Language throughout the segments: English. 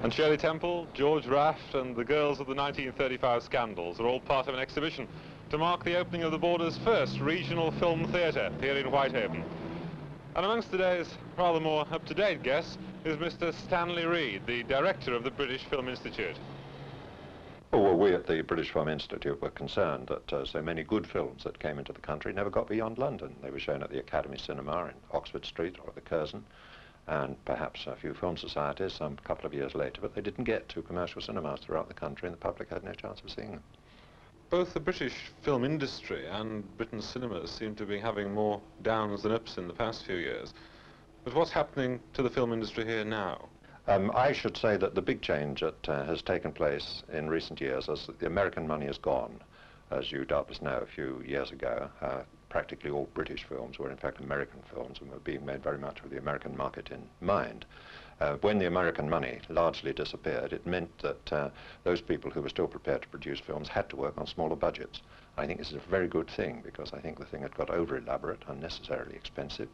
And Shirley Temple, George Raft and the girls of the 1935 Scandals are all part of an exhibition to mark the opening of the Border's first regional film theatre here in Whitehaven. And amongst today's rather more up-to-date guests is Mr. Stanley Reed, the director of the British Film Institute. Well, we at the British Film Institute were concerned that so many good films that came into the country never got beyond London. They were shown at the Academy Cinema in Oxford Street or the Curzon, and perhaps a few film societies some couple of years later, but they didn't get to commercial cinemas throughout the country, and the public had no chance of seeing them. Both the British film industry and Britain's cinemas seem to be having more downs than ups in the past few years. But what's happening to the film industry here now? I should say that the big change that has taken place in recent years as the American money is gone. As you doubtless know, a few years ago, practically all British films were in fact American films and were being made very much with the American market in mind. When the American money largely disappeared, it meant that those people who were still prepared to produce films had to work on smaller budgets. I think this is a very good thing, because I think the thing had got over-elaborate, unnecessarily expensive,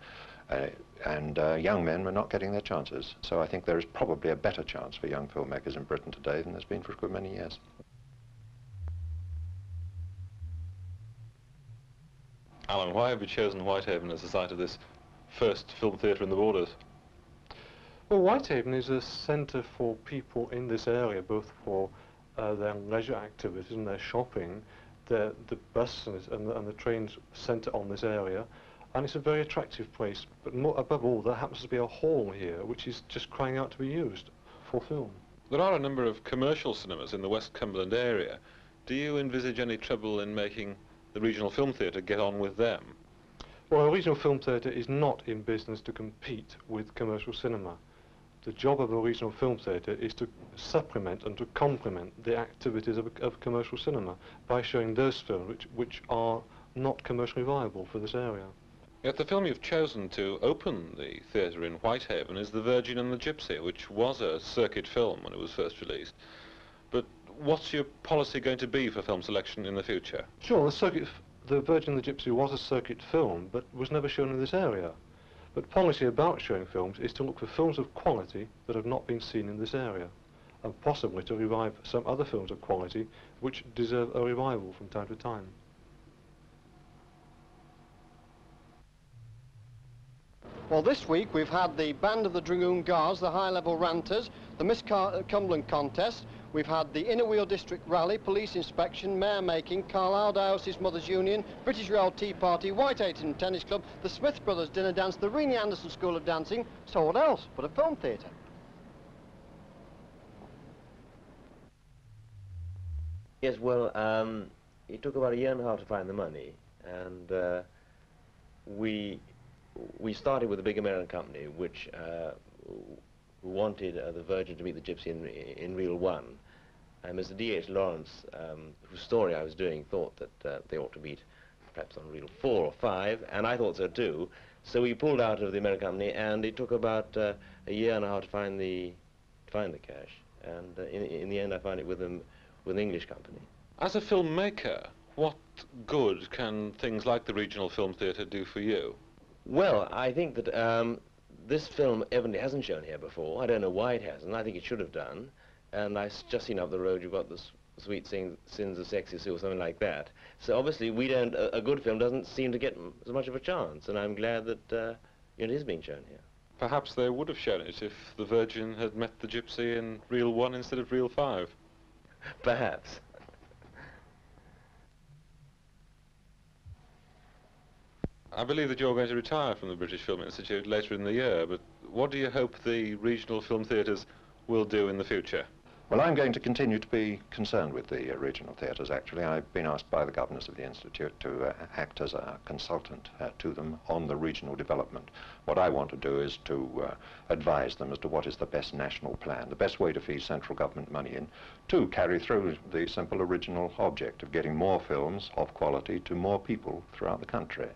and young men were not getting their chances. So I think there is probably a better chance for young filmmakers in Britain today than there's been for a good many years. Alan, why have you chosen Whitehaven as the site of this first film theatre in the Borders? Well, Whitehaven is a centre for people in this area, both for their leisure activities and their shopping. The bus and the trains centre on this area, and it's a very attractive place. But above all, there happens to be a hall here which is just crying out to be used for film. There are a number of commercial cinemas in the West Cumberland area. Do you envisage any trouble in making the regional film theatre get on with them? Well, a regional film theatre is not in business to compete with commercial cinema. The job of a regional film theatre is to supplement and to complement the activities of commercial cinema by showing those films which are not commercially viable for this area. Yet the film you've chosen to open the theatre in Whitehaven is The Virgin and the Gypsy, which was a circuit film when it was first released. But what's your policy going to be for film selection in the future? Sure, The Virgin and the Gypsy was a circuit film, but was never shown in this area. But policy about showing films is to look for films of quality that have not been seen in this area, and possibly to revive some other films of quality which deserve a revival from time to time. Well, this week we've had the Band of the Dragoon Guards, the High-Level Ranters, the Miss Cumberland Contest. We've had the Inner Wheel District Rally, Police Inspection, Mayor Making, Carlisle Diocese Mothers Union, British Rail Tea Party, Whitehaven Tennis Club, the Smith Brothers Dinner Dance, the Rennie Anderson School of Dancing. So what else but a film theatre? Yes, well, it took about a year and a half to find the money, and we started with a big American company which wanted the Virgin to meet the Gypsy in Reel 1. And Mr. D.H. Lawrence, whose story I was doing, thought that they ought to meet perhaps on Reel 4 or 5, and I thought so too. So we pulled out of the American company, and it took about a year and a half to find the cash. And in the end, I found it with an English company. As a filmmaker, what good can things like the regional film theatre do for you? Well, I think that this film evidently hasn't shown here before. I don't know why it hasn't. I think it should have done. And I've just seen up the road you've got the Sweet Sins of Sexy Sue or something like that. So obviously a good film doesn't seem to get as much of a chance, and I'm glad that it is being shown here. Perhaps they would have shown it if the Virgin had met the Gypsy in Reel 1 instead of Reel 5. Perhaps. I believe that you're going to retire from the British Film Institute later in the year, but what do you hope the regional film theatres will do in the future? Well, I'm going to continue to be concerned with the regional theatres, actually. I've been asked by the governors of the Institute to act as a consultant to them on the regional development. What I want to do is to advise them as to what is the best national plan, the best way to feed central government money in, to carry through the simple original object of getting more films of quality to more people throughout the country.